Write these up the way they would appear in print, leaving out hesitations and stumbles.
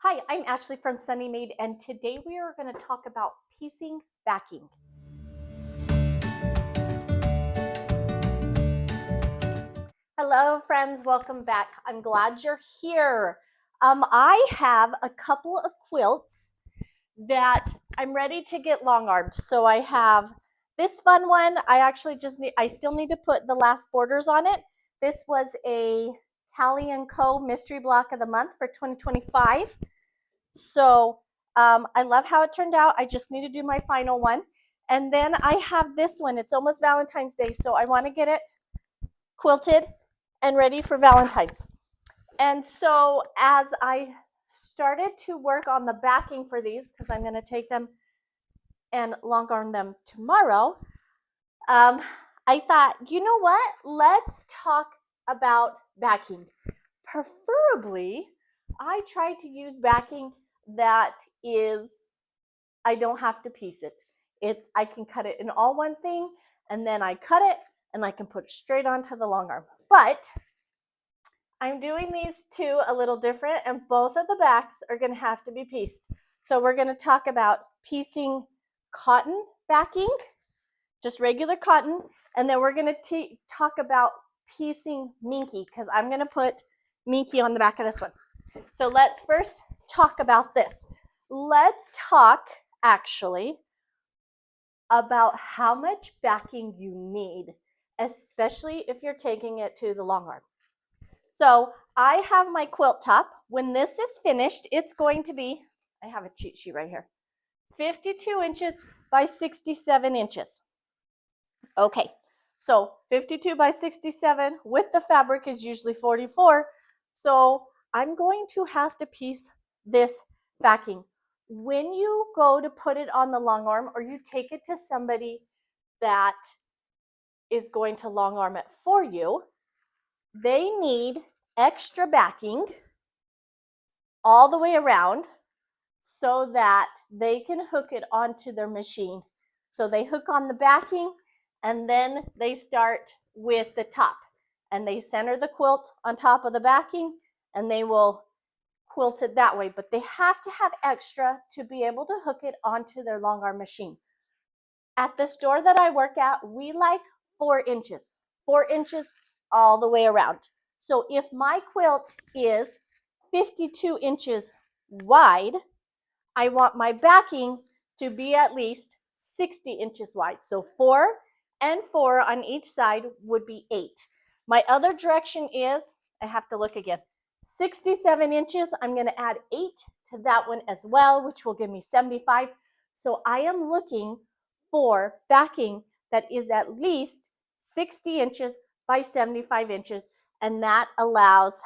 Hi, I'm Ashley from Sunny Made, and today we are going to talk about piecing backing. Hello, friends. Welcome back. I'm glad you're here. I have a couple of quilts that I'm ready to get long armed. So I have this fun one. I still need to put the last borders on it. This was a Callie & Co. Mystery Block of the Month for 2025. So I love how it turned out. I just need to do my final one. And then I have this one. It's almost Valentine's Day, so I want to get it quilted and ready for Valentine's. And so as I started to work on the backing for these, because I'm going to take them and long arm them tomorrow, I thought, you know what? Let's talk about backing. Preferably, I try to use backing that is, I don't have to piece it. I can cut it in all one thing, and then I cut it and I can put it straight onto the long arm. But I'm doing these two a little different, and both of the backs are going to have to be pieced. So we're going to talk about piecing cotton backing, just regular cotton, and then we're going to talk about piecing minky, because I'm going to put minky on the back of this one. So let's first talk about this. Let's talk actually about how much backing you need, especially if you're taking it to the long arm. So I have my quilt top. When this is finished, it's going to be, I have a cheat sheet right here, 52 inches by 67 inches. Okay, so 52 by 67 with the fabric is usually 44. So I'm going to have to piece this backing. When you go to put it on the long arm, or you take it to somebody that is going to long arm it for you, they need extra backing all the way around so that they can hook it onto their machine. So they hook on the backing, and then they start with the top, and they center the quilt on top of the backing, and they will quilt it that way. But they have to have extra to be able to hook it onto their long arm machine. At the store that I work at, we like 4 inches, 4 inches all the way around. So if my quilt is 52 inches wide, I want my backing to be at least 60 inches wide. So 4 and 4 on each side would be 8. My other direction is, I have to look again, 67 inches. I'm going to add 8 to that one as well, which will give me 75. So I am looking for backing that is at least 60 inches by 75 inches, and that allows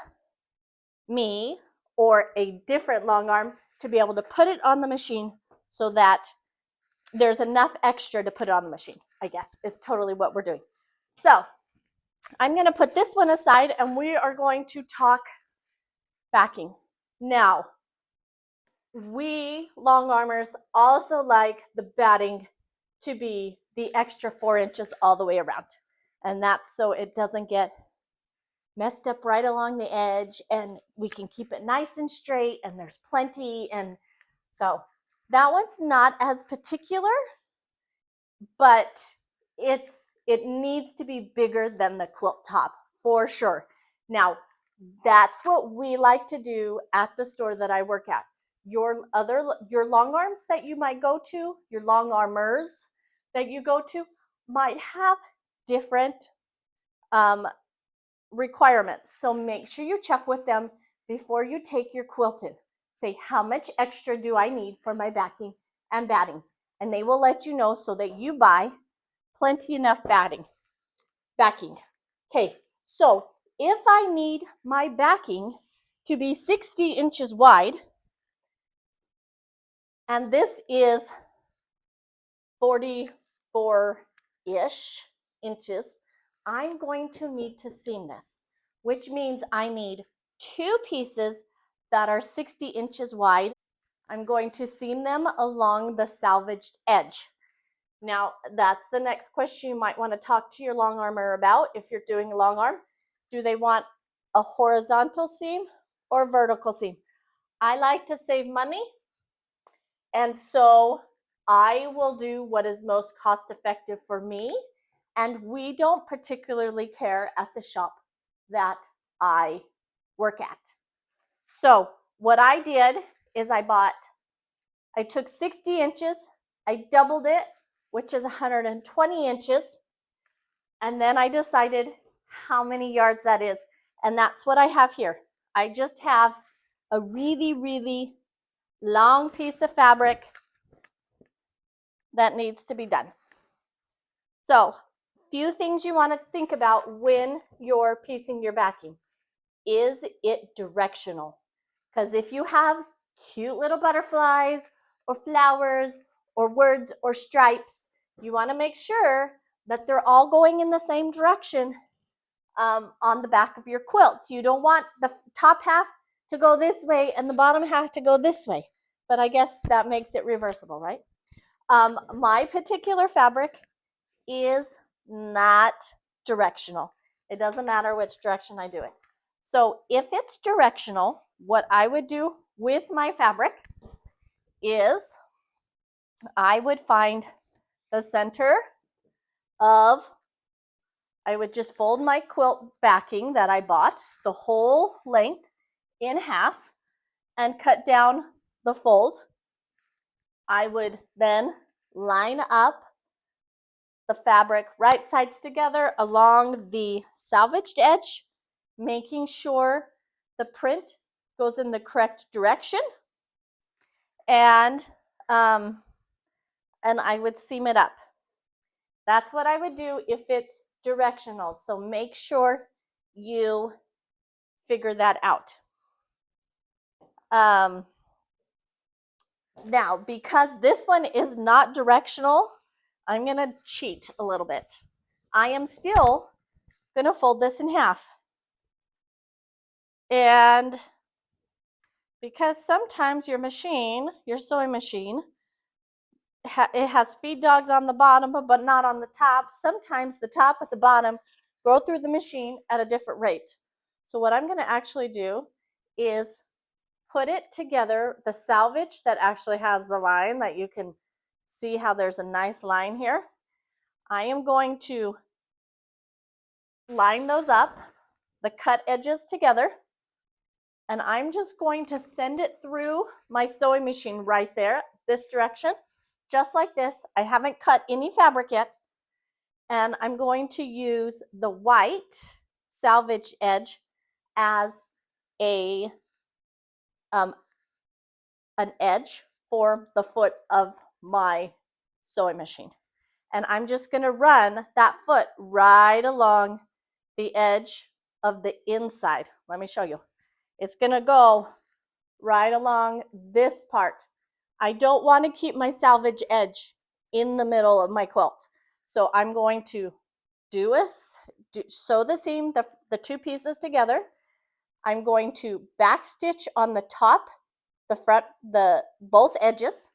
me or a different long arm to be able to put it on the machine so that there's enough extra to put it on the machine, I guess, is totally what we're doing. So I'm going to put this one aside, and we are going to talk backing. Now, we long armers also like the batting to be the extra 4 inches all the way around. And that's so it doesn't get messed up right along the edge, and we can keep it nice and straight, and there's plenty. And so that one's not as particular, but it needs to be bigger than the quilt top for sure. Now, that's what we like to do at the store that I work at. Your long arms that you might go to, your long armers that you go to might have different requirements. So make sure you check with them before you take your quilt in. Say, how much extra do I need for my backing and batting? And they will let you know so that you buy plenty enough backing. Okay, so if I need my backing to be 60 inches wide, and this is 44-ish inches, I'm going to need to seam this, which means I need 2 pieces that are 60 inches wide. I'm going to seam them along the salvaged edge. Now, that's the next question you might want to talk to your long armer about if you're doing a long arm. Do they want a horizontal seam or vertical seam? I like to save money, and so I will do what is most cost effective for me, and we don't particularly care at the shop that I work at. So what I did is I took 60 inches, I doubled it, which is 120 inches, and then I decided how many yards that is, and that's what I have here. I just have a really, really long piece of fabric that needs to be done. So, few things you want to think about when you're piecing your backing. Is it directional? Because if you have cute little butterflies or flowers or words or stripes, you want to make sure that they're all going in the same direction on the back of your quilt. You don't want the top half to go this way and the bottom half to go this way. But I guess that makes it reversible, right? My particular fabric is not directional. It doesn't matter which direction I do it. So if it's directional, what I would do with my fabric is I would find the center of, I would just fold my quilt backing that I bought, the whole length, in half and cut down the fold. I would then line up the fabric right sides together along the salvaged edge, making sure the print goes in the correct direction, and I would seam it up. That's what I would do if it's directional. So make sure you figure that out. Now, because this one is not directional, I'm going to cheat a little bit. I am still going to fold this in half. And because sometimes your machine, your sewing machine, it has feed dogs on the bottom, but not on the top. Sometimes the top and the bottom go through the machine at a different rate. So what I'm going to actually do is put it together, the salvage that actually has the line that you can see how there's a nice line here. I am going to line those up, the cut edges together, and I'm just going to send it through my sewing machine right there, this direction, just like this. I haven't cut any fabric yet, and I'm going to use the white salvage edge as an edge for the foot of my sewing machine. And I'm just going to run that foot right along the edge of the inside. Let me show you. It's going to go right along this part. I don't want to keep my salvage edge in the middle of my quilt. So I'm going to sew the seam, the two pieces together. I'm going to back stitch on the top, the front, both edges,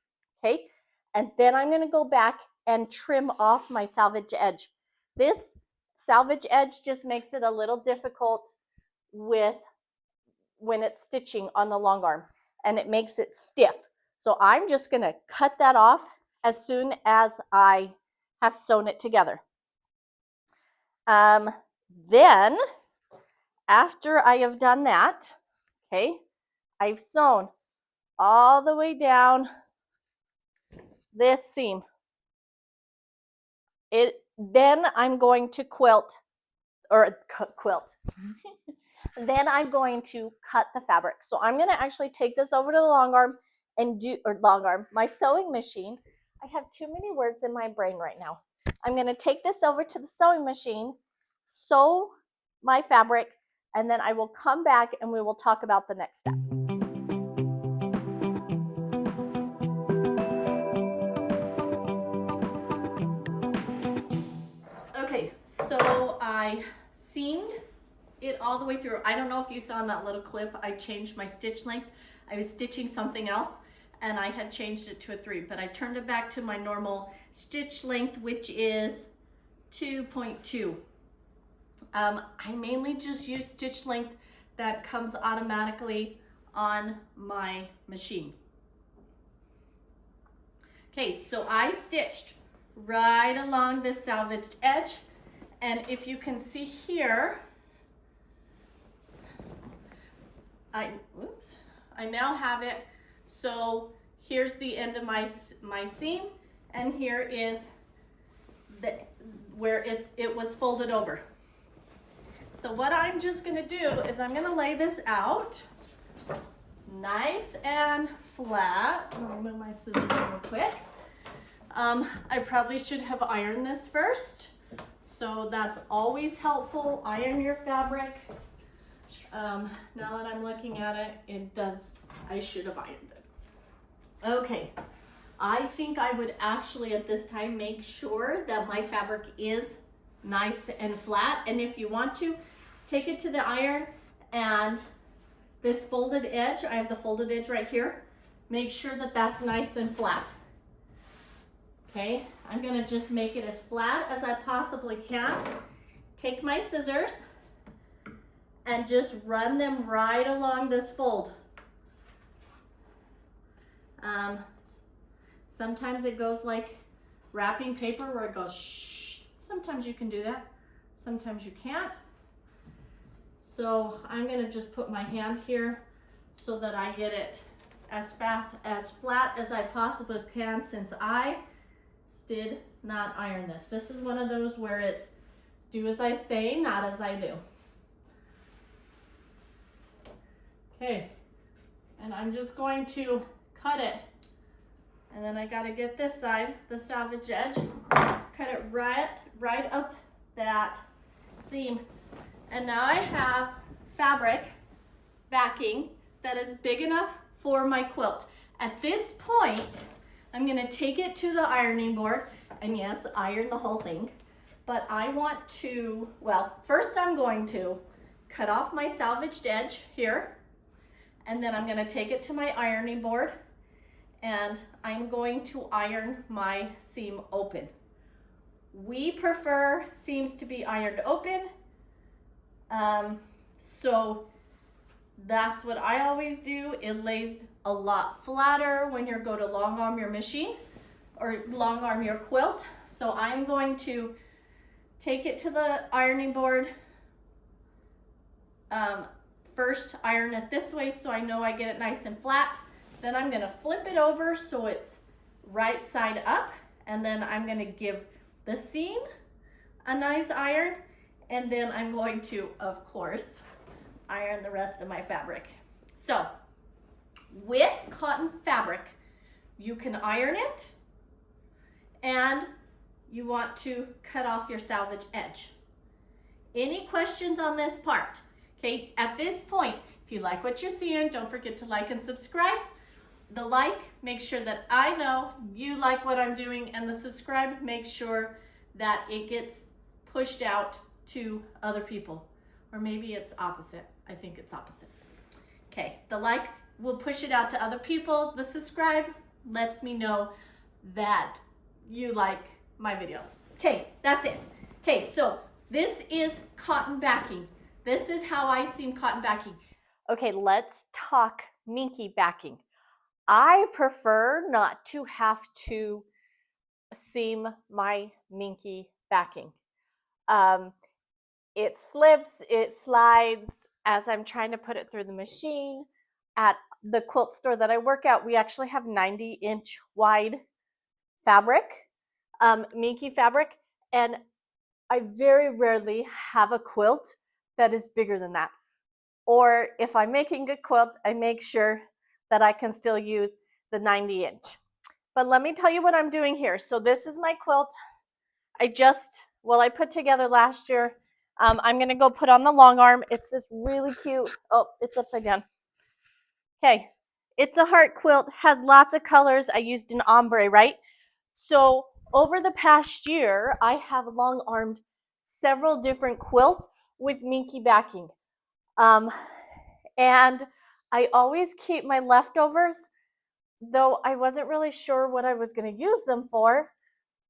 okay? And then I'm going to go back and trim off my salvage edge. This salvage edge just makes it a little difficult when it's stitching on the long arm, and it makes it stiff. So I'm just going to cut that off as soon as I have sewn it together. Then after I have done that, okay, I've sewn all the way down this seam. Then I'm going to quilt. Then I'm going to cut the fabric. So I'm going to actually take this over to the long arm and my sewing machine. I have too many words in my brain right now. I'm going to take this over to the sewing machine, sew my fabric, and then I will come back and we will talk about the next step. Okay, so I seamed it all the way through. I don't know if you saw in that little clip, I changed my stitch length. I was stitching something else and I had changed it to a 3, but I turned it back to my normal stitch length, which is 2.2. I mainly just use stitch length that comes automatically on my machine. Okay, so I stitched right along this salvaged edge, and if you can see here, I now have it. So here's the end of my seam, and here is where it was folded over. So what I'm just gonna do is I'm gonna lay this out nice and flat. I'm gonna move my scissors real quick. I probably should have ironed this first, so that's always helpful. Iron your fabric. Now that I'm looking at it, I should have ironed it. Okay, I think I would actually at this time make sure that my fabric is nice and flat, and if you want to, take it to the iron, and this folded edge, I have the folded edge right here, make sure that that's nice and flat. Okay, I'm gonna just make it as flat as I possibly can. Take my scissors and just run them right along this fold. Sometimes it goes like wrapping paper where it goes shh. Sometimes you can do that, sometimes you can't. So I'm gonna just put my hand here so that I get it as flat as I possibly can, since I did not iron this. This is one of those where it's do as I say, not as I do. Okay, and I'm just going to cut it, and then I gotta get this side, the salvage edge, cut it right up that seam. And now I have fabric backing that is big enough for my quilt. At this point, I'm gonna take it to the ironing board, and yes, iron the whole thing, but I want to, well, first I'm going to cut off my salvaged edge here, and then I'm gonna take it to my ironing board, and I'm going to iron my seam open. We prefer seams to be ironed open, so that's what I always do. It lays a lot flatter when you go to long arm your machine or long arm your quilt. So I'm going to take it to the ironing board. First iron it this way so I know I get it nice and flat. Then I'm gonna flip it over so it's right side up, and then I'm gonna give the seam a nice iron, and then I'm going to, of course, iron the rest of my fabric. So with cotton fabric, you can iron it, and you want to cut off your salvage edge. Any questions on this part? Okay, at this point, if you like what you're seeing, don't forget to like and subscribe. The like makes sure that I know you like what I'm doing, and the subscribe makes sure that it gets pushed out to other people. Or maybe it's opposite. I think it's opposite. Okay, the like will push it out to other people. The subscribe lets me know that you like my videos. Okay, that's it. Okay, so this is cotton backing. This is how I seam cotton backing. Okay, let's talk minky backing. I prefer not to have to seam my minky backing. It slips, it slides as I'm trying to put it through the machine. At the quilt store that I work at, we actually have 90-inch wide fabric, minky fabric, and I very rarely have a quilt that is bigger than that. Or if I'm making a quilt, I make sure that I can still use the 90-inch. But let me tell you what I'm doing here. So this is my quilt I put together last year. I'm gonna go put on the long arm. It's this really cute, oh, it's upside down. Okay, it's a heart quilt, has lots of colors. I used an ombre, right? So over the past year, I have long armed several different quilts with minky backing. And I always keep my leftovers, though I wasn't really sure what I was going to use them for.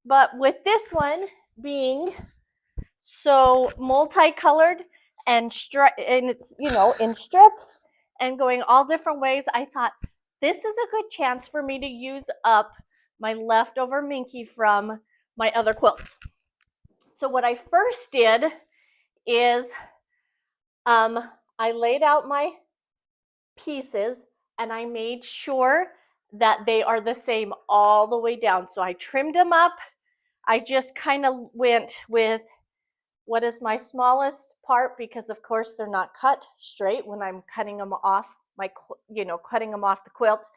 But with this one being so multicolored and it's, in strips, and going all different ways, I thought this is a good chance for me to use up my leftover minky from my other quilts. So what I first did is I laid out my pieces and I made sure that they are the same all the way down. So I trimmed them up. I just kind of went with what is my smallest part, because of course they're not cut straight when I'm cutting them off cutting them off the quilt.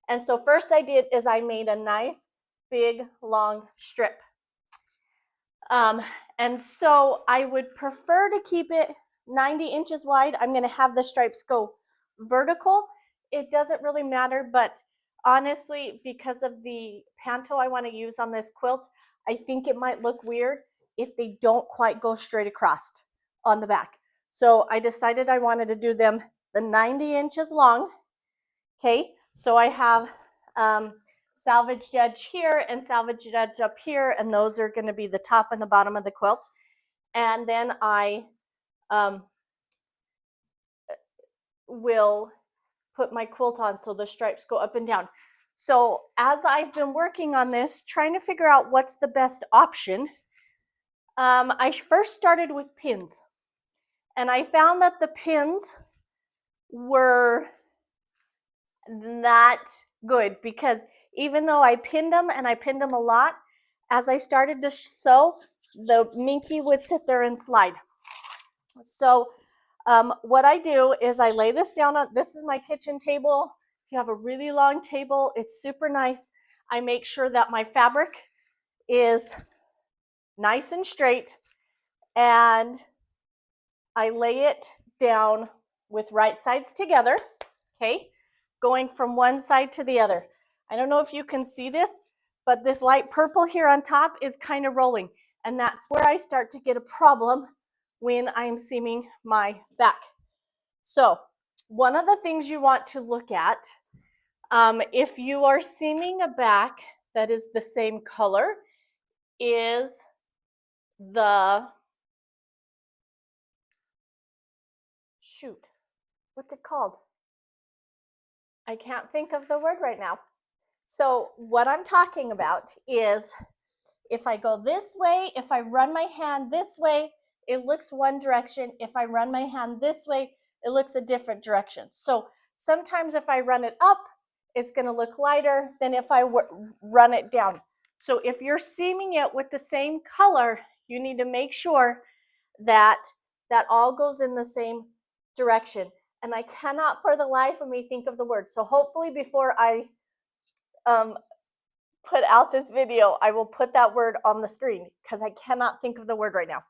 And so first I did is I made a nice big long strip. And so I would prefer to keep it 90 inches wide. I'm going to have the stripes go vertical. It doesn't really matter, but honestly, because of the panto I want to use on this quilt, I think it might look weird if they don't quite go straight across on the back. So I decided I wanted to do them the 90 inches long. Okay, so I have salvaged edge here and salvaged edge up here, and those are going to be the top and the bottom of the quilt. And then I will put my quilt on so the stripes go up and down. So as I've been working on this, trying to figure out what's the best option, I first started with pins. And I found that the pins were not good, because even though I pinned them and I pinned them a lot, as I started to sew, the minky would sit there and slide. So what I do is I lay this down on, this is my kitchen table. If you have a really long table, it's super nice. I make sure that my fabric is nice and straight, and I lay it down with right sides together, okay, going from one side to the other. I don't know if you can see this, but this light purple here on top is kind of rolling, and that's where I start to get a problem when I'm seaming my back. So one of the things you want to look at, if you are seaming a back that is the same color, is what's it called? I can't think of the word right now. So what I'm talking about is, if I go this way, if I run my hand this way, it looks one direction. If I run my hand this way, it looks a different direction. So sometimes if I run it up, it's going to look lighter than if I run it down. So if you're seaming it with the same color, you need to make sure that that all goes in the same direction. And I cannot for the life of me think of the word. So hopefully before I put out this video, I will put that word on the screen, because I cannot think of the word right now.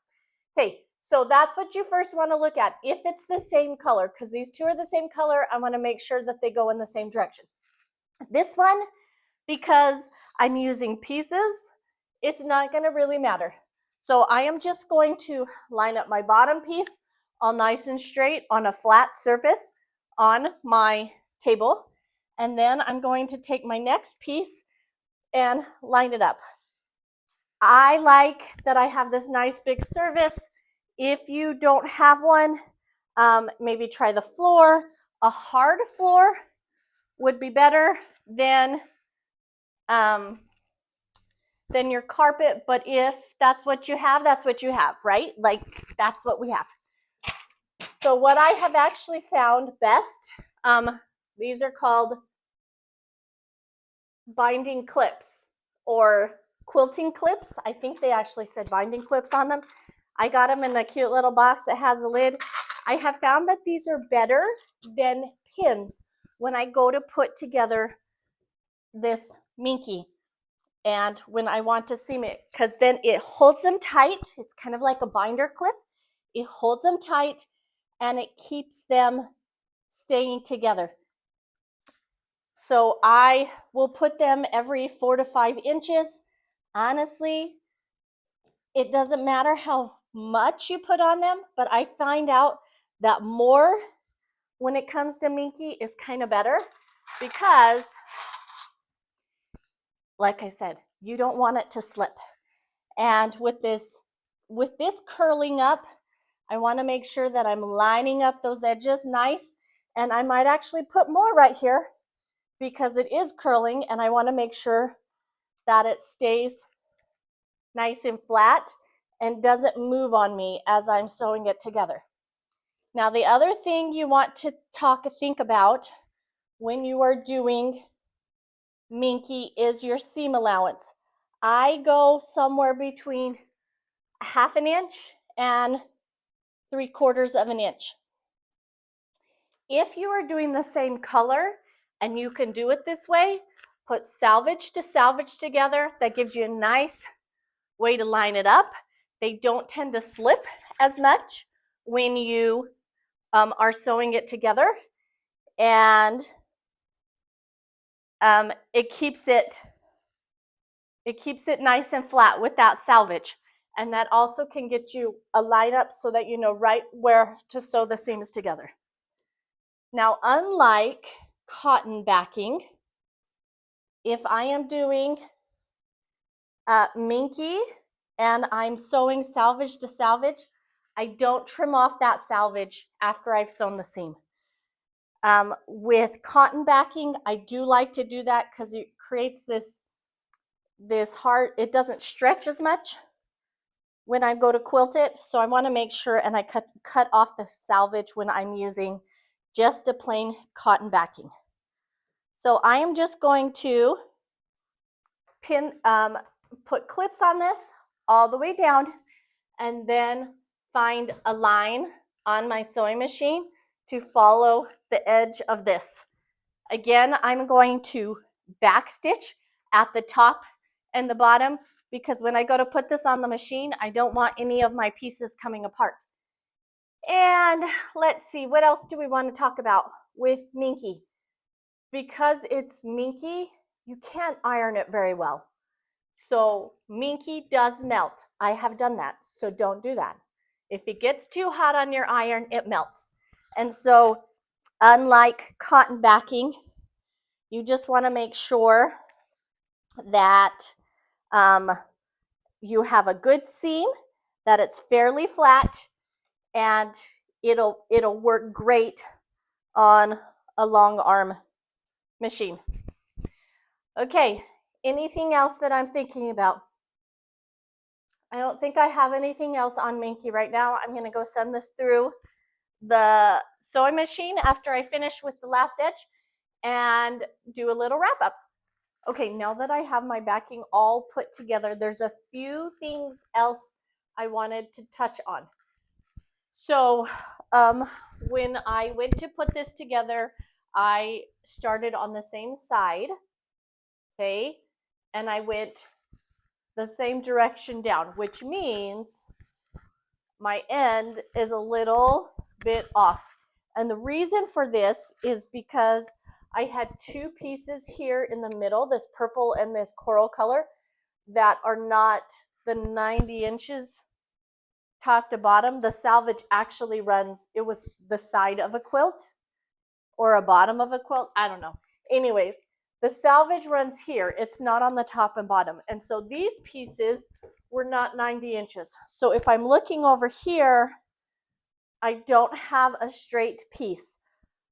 Okay, so that's what you first want to look at. If it's the same color, because these two are the same color, I want to make sure that they go in the same direction. This one, because I'm using pieces, it's not going to really matter. So I am just going to line up my bottom piece all nice and straight on a flat surface on my table. And then I'm going to take my next piece and line it up. I like that I have this nice big surface. If you don't have one, maybe try the floor. A hard floor would be better than your carpet, but if that's what you have, right? Like, that's what we have. So what I have actually found best, these are called binding clips or quilting clips. I think they actually said binding clips on them. I got them in a cute little box that has a lid. I have found that these are better than pins when I go to put together this minky and when I want to seam it, because then it holds them tight. It's kind of like a binder clip. It holds them tight and it keeps them staying together. So I will put them every 4 to 5 inches. Honestly, it doesn't matter how much you put on them, but I find out that more when it comes to minky is kind of better, because, like I said, you don't want it to slip. And with this curling up, I want to make sure that I'm lining up those edges nice And I might actually put more right here because it is curling and I want to make sure that it stays nice and flat and doesn't move on me as I'm sewing it together. Now, the other thing you want to think about when you are doing minky is your seam allowance. I go somewhere between 1/2 inch and 3/4 of an inch. If you are doing the same color and you can do it this way, put salvage to salvage together. That gives you a nice way to line it up. They don't tend to slip as much when you are sewing it together, and it keeps it nice and flat with that salvage. And that also can get you a line up so that you know right where to sew the seams together. Now, unlike cotton backing, if I am doing minky and I'm sewing salvage to salvage, I don't trim off that salvage after I've sewn the seam. With cotton backing, I do like to do that because it creates this hard, it doesn't stretch as much when I go to quilt it. So I want to make sure, and I cut off the salvage when I'm using just a plain cotton backing. So I am just going to put clips on this all the way down and then find a line on my sewing machine to follow the edge of this. Again, I'm going to back stitch at the top and the bottom because when I go to put this on the machine, I don't want any of my pieces coming apart. And let's see, what else do we want to talk about with minky? Because it's minky, you can't iron it very well. So minky does melt. I have done that, so don't do that. If it gets too hot on your iron, it melts. And so unlike cotton backing, you just want to make sure that you have a good seam, that it's fairly flat, and it'll work great on a long arm machine. Okay, anything else that I'm thinking about? I don't think I have anything else on minky right now. I'm going to go send this through the sewing machine after I finish with the last edge and do a little wrap up. Okay, now that I have my backing all put together, there's a few things else I wanted to touch on. So when I went to put this together, I started on the same side, okay, and I went the same direction down, which means my end is a little bit off. And the reason for this is because I had two pieces here in the middle, this purple and this coral color, that are not the 90 inches top to bottom. The salvage actually runs, it was the side of a quilt or a bottom of a quilt, I don't know. Anyways, the salvage runs here. It's not on the top and bottom. And so these pieces were not 90 inches. So if I'm looking over here, I don't have a straight piece.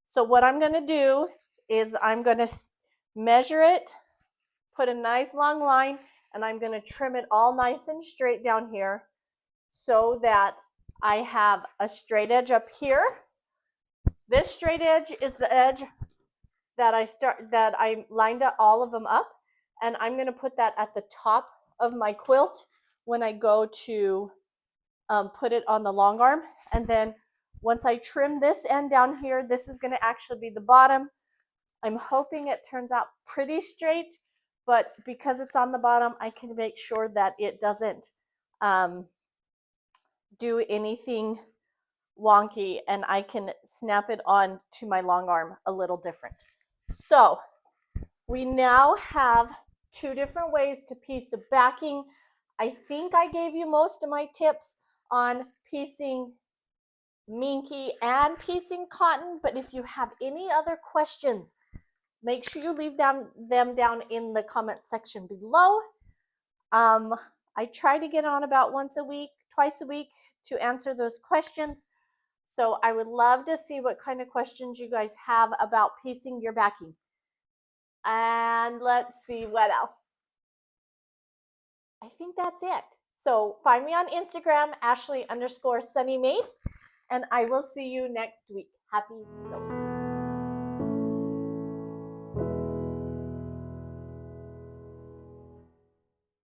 So what I'm going to do is I'm going to measure it, put a nice long line, and I'm going to trim it all nice and straight down here so that I have a straight edge up here. This straight edge is the edge that I lined up all of them up, and I'm going to put that at the top of my quilt when I go to put it on the long arm. And then once I trim this end down here, this is going to actually be the bottom. I'm hoping it turns out pretty straight, but because it's on the bottom, I can make sure that it doesn't do anything wonky, and I can snap it on to my long arm a little different. So we now have two different ways to piece a backing. I think I gave you most of my tips on piecing minky and piecing cotton, but if you have any other questions, make sure you leave them down in the comment section below. I try to get on about once a week, twice a week to answer those questions. So I would love to see what kind of questions you guys have about piecing your backing. And let's see what else. I think that's it. So find me on Instagram, Ashley_SunnyMade, and I will see you next week. Happy sewing.